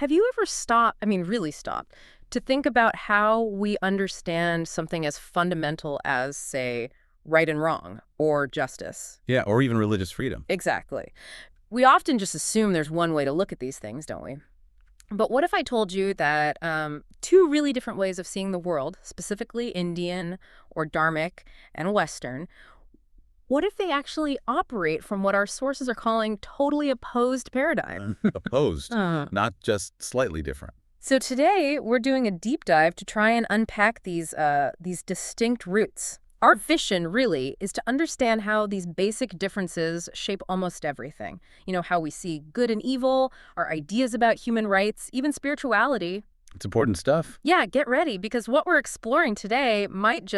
Have you ever really stopped, to think about how we understand something as fundamental as, say, right and wrong or justice? Yeah, or even religious freedom. Exactly. We often just assume there's one way to look at these things, don't we? But what if I told you that two really different ways of seeing the world, specifically Indian or Dharmic and Western, what if they actually operate from what our sources are calling totally opposed paradigms? Opposed, Uh, not just slightly different. So today we're doing a deep dive to try and unpack these distinct roots. Our vision really is to understand how these basic differences shape almost everything. You know, how we see good and evil, our ideas about human rights, even spirituality. It's important stuff. Yeah, get ready, because what we're exploring today might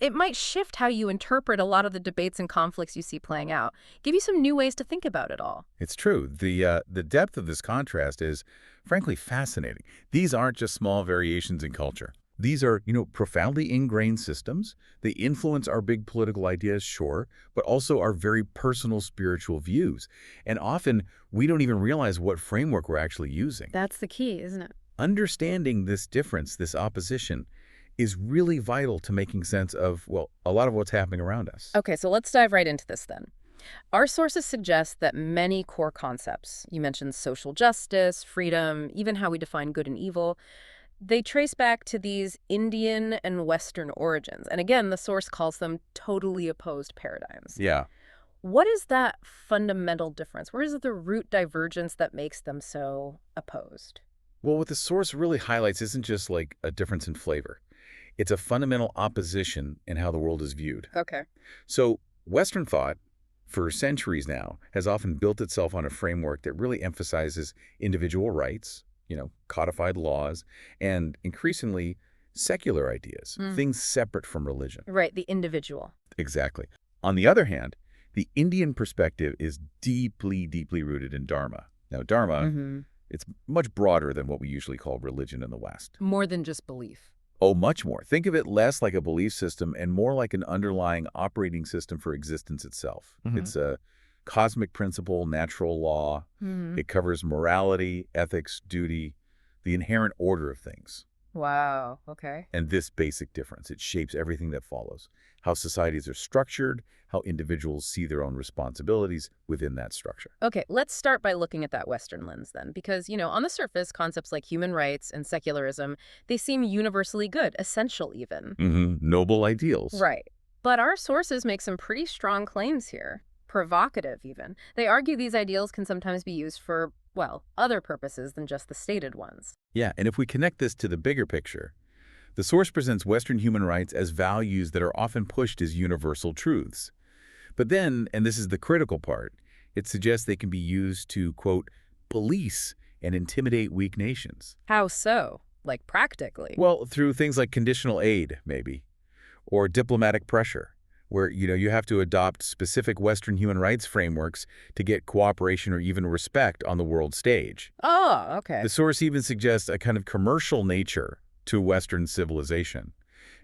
it might shift how you interpret a lot of the debates and conflicts you see playing out. Give you some new ways to think about it all. It's true. The depth of this contrast is, frankly, fascinating. These aren't just small variations in culture. These are, profoundly ingrained systems. They influence our big political ideas, sure, but also our very personal spiritual views. And often, we don't even realize what framework we're actually using. That's the key, isn't it? Understanding this difference, this opposition, is really vital to making sense of, well, a lot of what's happening around us. Okay, so let's dive right into this then. Our sources suggest that many core concepts, you mentioned social justice, freedom, even how we define good and evil, they trace back to these Indian and Western origins. And again, the source calls them totally opposed paradigms. Yeah. What is that fundamental difference? Where is the root divergence that makes them so opposed? Well, what the source really highlights isn't just like a difference in flavor. It's a fundamental opposition in how the world is viewed. Okay. So Western thought, for centuries now, has often built itself on a framework that really emphasizes individual rights, codified laws, and increasingly secular ideas, things separate from religion. Right, the individual. Exactly. On the other hand, the Indian perspective is deeply, deeply rooted in Dharma. Now, Dharma, it's much broader than what we usually call religion in the West. More than just belief. Oh, much more. Think of it less like a belief system and more like an underlying operating system for existence itself. It's a cosmic principle, natural law. It covers morality, ethics, duty, the inherent order of things. Wow, okay. And this basic difference, it shapes everything that follows. How societies are structured, how individuals see their own responsibilities within that structure. Okay, let's start by looking at that Western lens then, because, on the surface, concepts like human rights and secularism, they seem universally good, essential even. Noble ideals. Right. But our sources make some pretty strong claims here, provocative even. They argue these ideals can sometimes be used for, other purposes than just the stated ones. Yeah, and if we connect this to the bigger picture, the source presents Western human rights as values that are often pushed as universal truths. But then, and this is the critical part, it suggests they can be used to, quote, police and intimidate weak nations. How so? Like practically? Well, through things like conditional aid, maybe, or diplomatic pressure, where, you have to adopt specific Western human rights frameworks to get cooperation or even respect on the world stage. Oh, okay. The source even suggests a kind of commercial nature to Western civilization,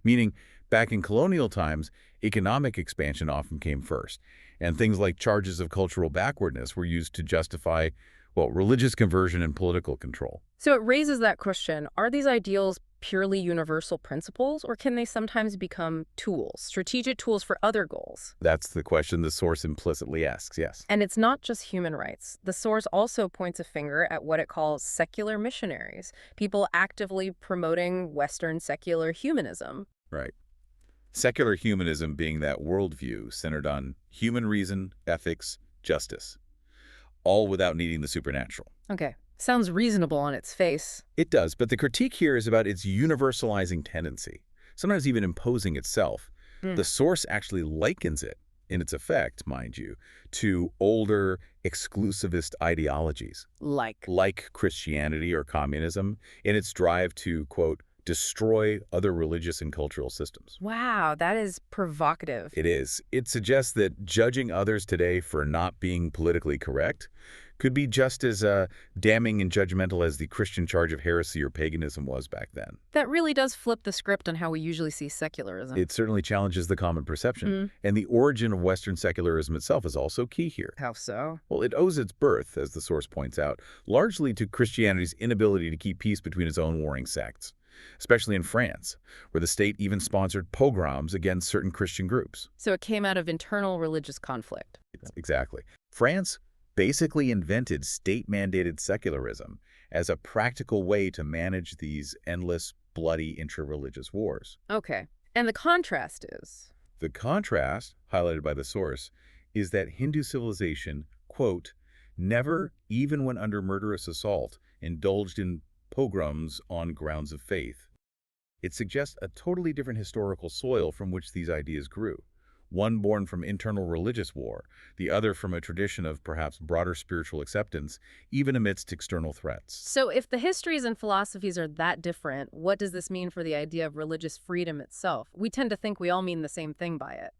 meaning back in colonial times, economic expansion often came first, and things like charges of cultural backwardness were used to justify, religious conversion and political control. So it raises that question, are these ideals purely universal principles, or can they sometimes become tools, strategic tools for other goals? That's the question the source implicitly asks, yes. And it's not just human rights. The source also points a finger at what it calls secular missionaries, people actively promoting Western secular humanism. Right. Secular humanism being that worldview centered on human reason, ethics, justice, all without needing the supernatural. Okay. Sounds reasonable on its face. It does, but the critique here is about its universalizing tendency, sometimes even imposing itself. The source actually likens it, in its effect, mind you, to older exclusivist ideologies. Like Christianity or communism, in its drive to, quote, destroy other religious and cultural systems. Wow, that is provocative. It is. It suggests that judging others today for not being politically correct could be just as damning and judgmental as the Christian charge of heresy or paganism was back then. That really does flip the script on how we usually see secularism. It certainly challenges the common perception. And the origin of Western secularism itself is also key here. How so? Well, it owes its birth, as the source points out, largely to Christianity's inability to keep peace between its own warring sects, especially in France, where the state even sponsored pogroms against certain Christian groups. So it came out of internal religious conflict. Exactly. France basically invented state-mandated secularism as a practical way to manage these endless, bloody intra-religious wars. Okay. And the contrast is? The contrast, highlighted by the source, is that Hindu civilization, quote, never, even when under murderous assault, indulged in pogroms on grounds of faith. It suggests a totally different historical soil from which these ideas grew. One born from internal religious war, the other from a tradition of perhaps broader spiritual acceptance, even amidst external threats. So if the histories and philosophies are that different, what does this mean for the idea of religious freedom itself? We tend to think we all mean the same thing by it.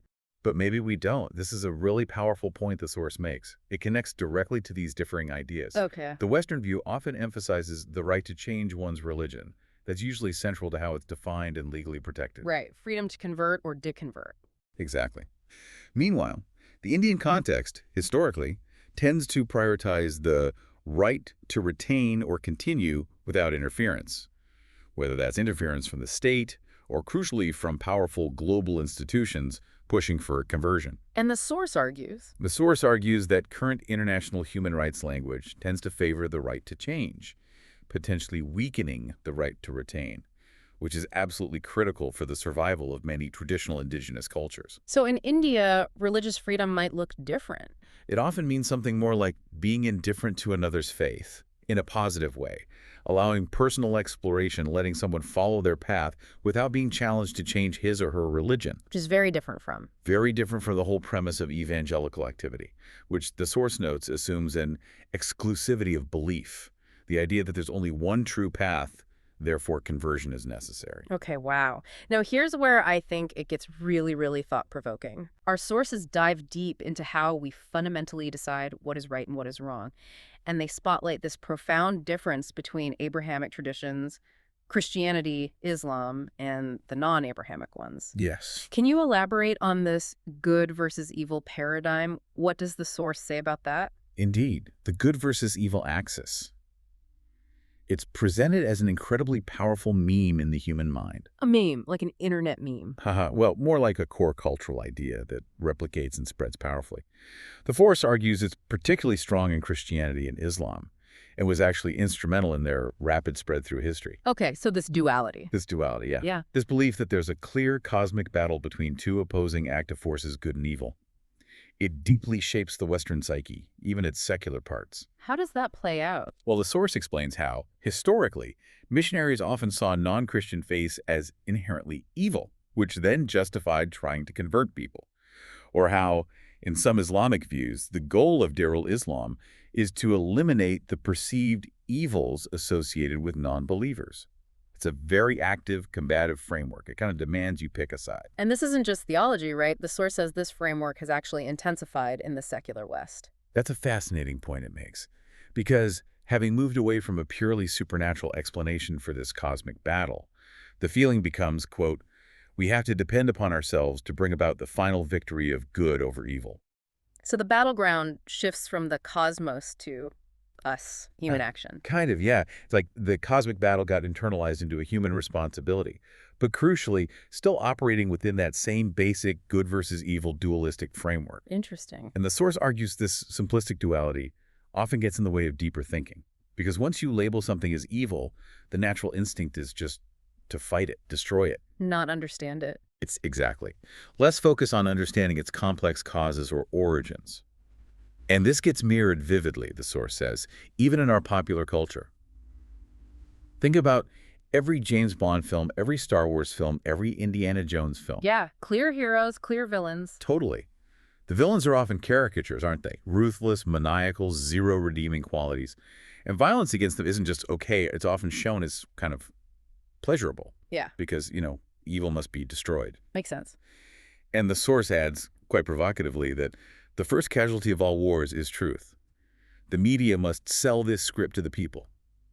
But maybe we don't. This is a really powerful point the source makes. It connects directly to these differing ideas. Okay. The Western view often emphasizes the right to change one's religion. That's usually central to how it's defined and legally protected. Right. Freedom to convert or deconvert. Exactly. Meanwhile, the Indian context, historically, tends to prioritize the right to retain or continue without interference, whether that's interference from the state or, crucially, from powerful global institutions pushing for conversion. And the source argues? The source argues that current international human rights language tends to favor the right to change, potentially weakening the right to retain, which is absolutely critical for the survival of many traditional indigenous cultures. So in India, religious freedom might look different. It often means something more like being indifferent to another's faith, in a positive way, allowing personal exploration, letting someone follow their path without being challenged to change his or her religion. Which is very different from? Very different from the whole premise of evangelical activity, which the source notes assumes an exclusivity of belief, the idea that there's only one true path. Therefore, conversion is necessary. Okay, wow. Now, here's where I think it gets really, really thought-provoking. Our sources dive deep into how we fundamentally decide what is right and what is wrong. And they spotlight this profound difference between Abrahamic traditions, Christianity, Islam, and the non-Abrahamic ones. Yes. Can you elaborate on this good versus evil paradigm? What does the source say about that? Indeed, the good versus evil axis. It's presented as an incredibly powerful meme in the human mind. A meme, like an internet meme. Haha, well, more like a core cultural idea that replicates and spreads powerfully. The force argues it's particularly strong in Christianity and Islam, and was actually instrumental in their rapid spread through history. Okay, so this duality. This duality, yeah. Yeah. This belief that there's a clear cosmic battle between two opposing active forces, good and evil. It deeply shapes the Western psyche, even its secular parts. How does that play out? Well, the source explains how, historically, missionaries often saw non-Christian faiths as inherently evil, which then justified trying to convert people. Or how, in some Islamic views, the goal of Darul Islam is to eliminate the perceived evils associated with non-believers. It's a very active, combative framework. It kind of demands you pick a side. And this isn't just theology, right? The source says this framework has actually intensified in the secular West. That's a fascinating point it makes, because having moved away from a purely supernatural explanation for this cosmic battle, the feeling becomes, quote, we have to depend upon ourselves to bring about the final victory of good over evil. So the battleground shifts from the cosmos to us, human action. Kind of, yeah. It's like the cosmic battle got internalized into a human responsibility, but crucially, still operating within that same basic good versus evil dualistic framework. Interesting. And the source argues this simplistic duality often gets in the way of deeper thinking, because once you label something as evil, the natural instinct is just to fight it, destroy it. Not understand it. It's exactly. Less focus on understanding its complex causes or origins. And this gets mirrored vividly, the source says, even in our popular culture. Think about every James Bond film, every Star Wars film, every Indiana Jones film. Yeah, clear heroes, clear villains. Totally. The villains are often caricatures, aren't they? Ruthless, maniacal, zero redeeming qualities. And violence against them isn't just okay, it's often shown as kind of pleasurable. Yeah. Because, evil must be destroyed. Makes sense. And the source adds, quite provocatively, that the first casualty of all wars is truth. The media must sell this script to the people,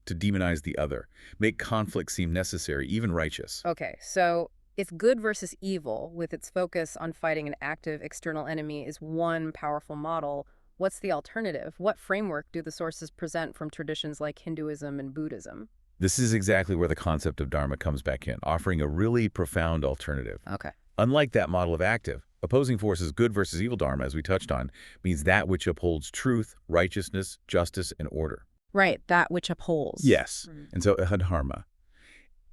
to demonize the other, make conflict seem necessary, even righteous. Okay, so if good versus evil, with its focus on fighting an active external enemy, is one powerful model, what's the alternative? What framework do the sources present from traditions like Hinduism and Buddhism? This is exactly where the concept of Dharma comes back in, offering a really profound alternative. Okay. Unlike that model of active, opposing forces good versus evil Dharma, as we touched on, means that which upholds truth, righteousness, justice, and order. Right, that which upholds. Yes. And so Adharma,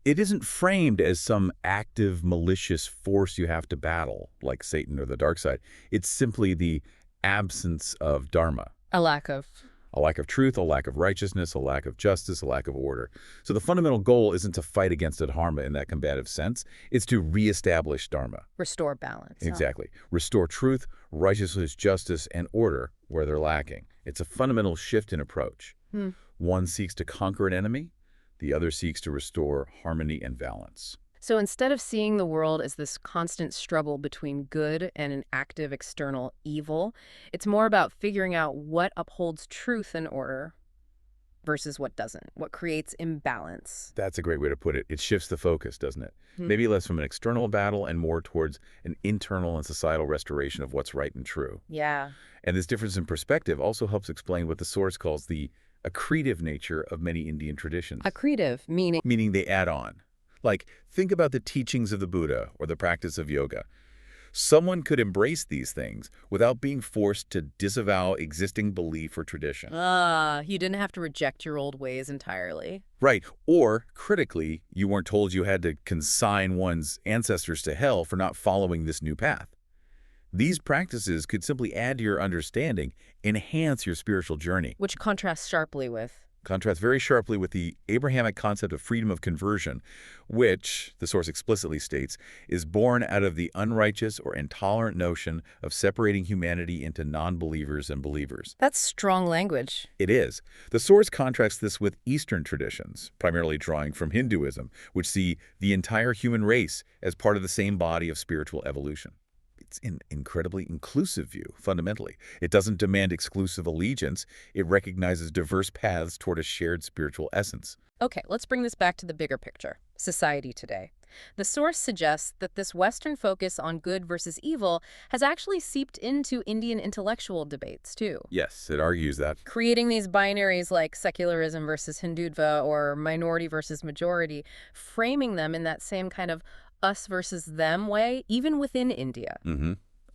it isn't framed as some active, malicious force you have to battle, like Satan or the dark side. It's simply the absence of Dharma. A lack of. A lack of truth, a lack of righteousness, a lack of justice, a lack of order. So the fundamental goal isn't to fight against Adharma in that combative sense. It's to reestablish Dharma. Restore balance. Exactly. Restore truth, righteousness, justice, and order where they're lacking. It's a fundamental shift in approach. One seeks to conquer an enemy. The other seeks to restore harmony and balance. So instead of seeing the world as this constant struggle between good and an active external evil, it's more about figuring out what upholds truth and order versus what doesn't, what creates imbalance. That's a great way to put it. It shifts the focus, doesn't it? Maybe less from an external battle and more towards an internal and societal restoration of what's right and true. Yeah. And this difference in perspective also helps explain what the source calls the accretive nature of many Indian traditions. Accretive, meaning? Meaning they add on. Like, think about the teachings of the Buddha or the practice of yoga. Someone could embrace these things without being forced to disavow existing belief or tradition. You didn't have to reject your old ways entirely. Right. Or, critically, you weren't told you had to consign one's ancestors to hell for not following this new path. These practices could simply add to your understanding, enhance your spiritual journey. Which contrasts sharply with? Contrasts very sharply with the Abrahamic concept of freedom of conversion, which, the source explicitly states, is born out of the unrighteous or intolerant notion of separating humanity into non-believers and believers. That's strong language. It is. The source contrasts this with Eastern traditions, primarily drawing from Hinduism, which see the entire human race as part of the same body of spiritual evolution. It's an incredibly inclusive view, fundamentally. It doesn't demand exclusive allegiance. It recognizes diverse paths toward a shared spiritual essence. Okay, let's bring this back to the bigger picture, society today. The source suggests that this Western focus on good versus evil has actually seeped into Indian intellectual debates, too. Yes, it argues that. Creating these binaries like secularism versus Hindutva or minority versus majority, framing them in that same kind of us versus them way, even within India.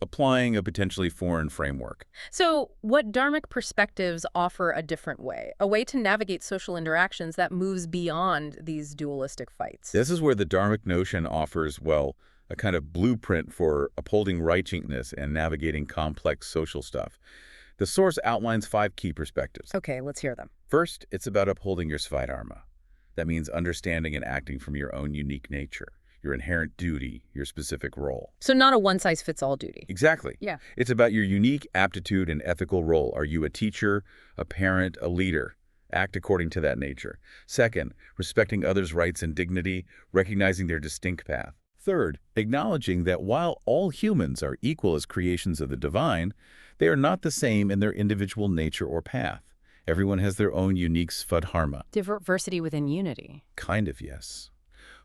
Applying a potentially foreign framework. So what Dharmic perspectives offer a different way, a way to navigate social interactions that moves beyond these dualistic fights? This is where the Dharmic notion offers, well, a kind of blueprint for upholding righteousness and navigating complex social stuff. The source outlines 5 key perspectives. Okay, let's hear them. First, it's about upholding your Svadharma. That means understanding and acting from your own unique nature, your inherent duty, your specific role. So not a one-size-fits-all duty. Exactly. Yeah. It's about your unique aptitude and ethical role. Are you a teacher, a parent, a leader? Act according to that nature. Second, respecting others' rights and dignity, recognizing their distinct path. Third, acknowledging that while all humans are equal as creations of the divine, they are not the same in their individual nature or path. Everyone has their own unique svadharma. Diversity within unity. Kind of, yes.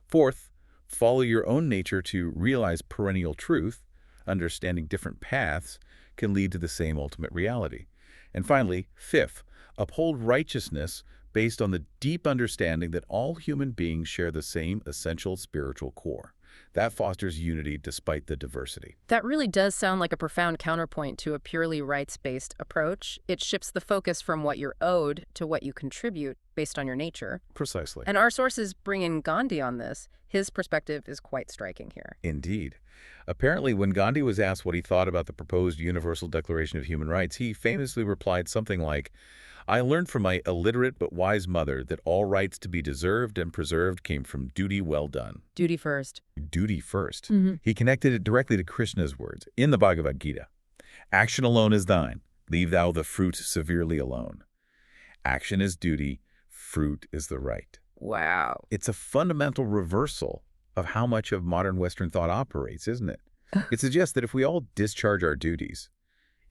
Fourth, follow your own nature to realize perennial truth. Understanding different paths can lead to the same ultimate reality. And finally, fifth, uphold righteousness based on the deep understanding that all human beings share the same essential spiritual core. That fosters unity despite the diversity. That really does sound like a profound counterpoint to a purely rights-based approach. It shifts the focus from what you're owed to what you contribute based on your nature. Precisely. And our sources bring in Gandhi on this. His perspective is quite striking here. Indeed. Apparently, when Gandhi was asked what he thought about the proposed Universal Declaration of Human Rights, he famously replied something like, "I learned from my illiterate but wise mother that all rights to be deserved and preserved came from duty well done." Duty first. Duty first. He connected it directly to Krishna's words in the Bhagavad Gita. Action alone is thine. Leave thou the fruit severely alone. Action is duty. Fruit is the right. Wow. It's a fundamental reversal of how much of modern Western thought operates, isn't it? It suggests that if we all discharge our duties,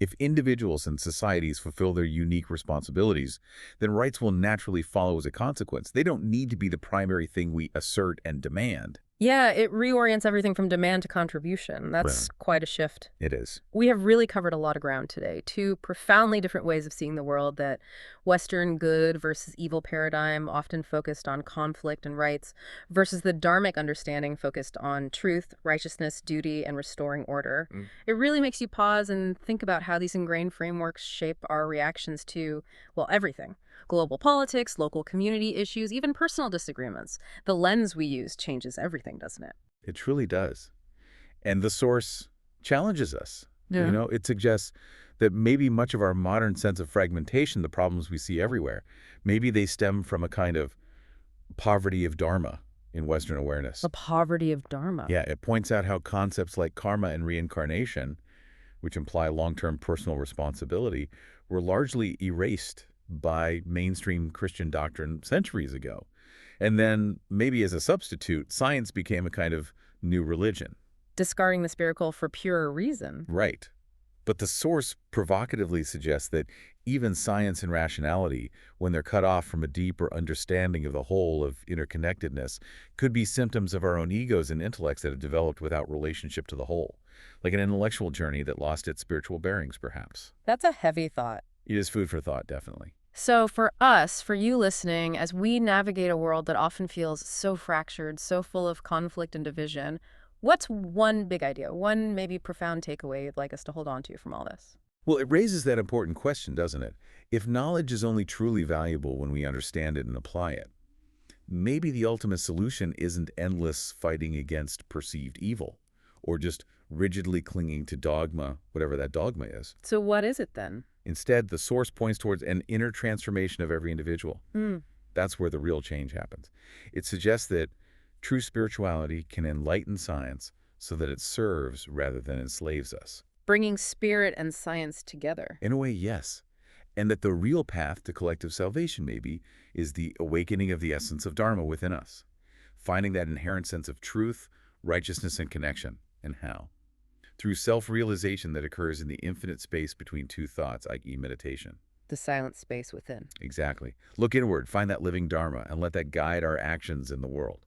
If individuals and societies fulfill their unique responsibilities, then rights will naturally follow as a consequence. They don't need to be the primary thing we assert and demand. Yeah, it reorients everything from demand to contribution. Well, That's quite a shift. it is. We have really covered a lot of ground today. Two profoundly different ways of seeing the world, that Western good versus evil paradigm, often focused on conflict and rights, versus the Dharmic understanding focused on truth, righteousness, duty, and restoring order. It really makes you pause and think about how these ingrained frameworks shape our reactions to, well, everything. Global politics, local community issues, even personal disagreements. The lens we use changes everything, doesn't it? It truly does. And the source challenges us. Yeah. It suggests that maybe much of our modern sense of fragmentation, the problems we see everywhere, maybe they stem from a kind of poverty of Dharma in Western awareness. The poverty of Dharma. Yeah, it points out how concepts like karma and reincarnation, which imply long-term personal responsibility, were largely erased by mainstream Christian doctrine centuries ago. And then, maybe as a substitute, science became a kind of new religion. Discarding the spiritual for pure reason. Right. But the source provocatively suggests that even science and rationality, when they're cut off from a deeper understanding of the whole of interconnectedness, could be symptoms of our own egos and intellects that have developed without relationship to the whole, like an intellectual journey that lost its spiritual bearings, perhaps. That's a heavy thought. It is food for thought, definitely. So for us, for you listening, as we navigate a world that often feels so fractured, so full of conflict and division, what's one big idea, one maybe profound takeaway you'd like us to hold on to from all this? Well, it raises that important question, doesn't it? If knowledge is only truly valuable when we understand it and apply it, maybe the ultimate solution isn't endless fighting against perceived evil, or just rigidly clinging to dogma, whatever that dogma is. So what is it then? Instead, the source points towards an inner transformation of every individual. That's where the real change happens. It suggests that true spirituality can enlighten science so that it serves rather than enslaves us. Bringing spirit and science together. In a way, yes. And that the real path to collective salvation, maybe, is the awakening of the essence of Dharma within us, finding that inherent sense of truth, righteousness, and connection. And how? Through self-realization that occurs in the infinite space between two thoughts, i.e. meditation. The silent space within. Exactly. Look inward, find that living Dharma, and let that guide our actions in the world.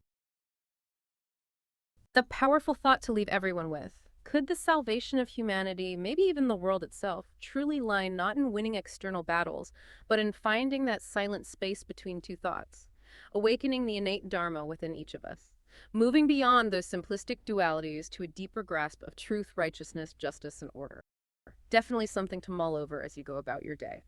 The powerful thought to leave everyone with. Could the salvation of humanity, maybe even the world itself, truly lie not in winning external battles, but in finding that silent space between two thoughts, awakening the innate Dharma within each of us, moving beyond those simplistic dualities to a deeper grasp of truth, righteousness, justice, and order? Definitely something to mull over as you go about your day.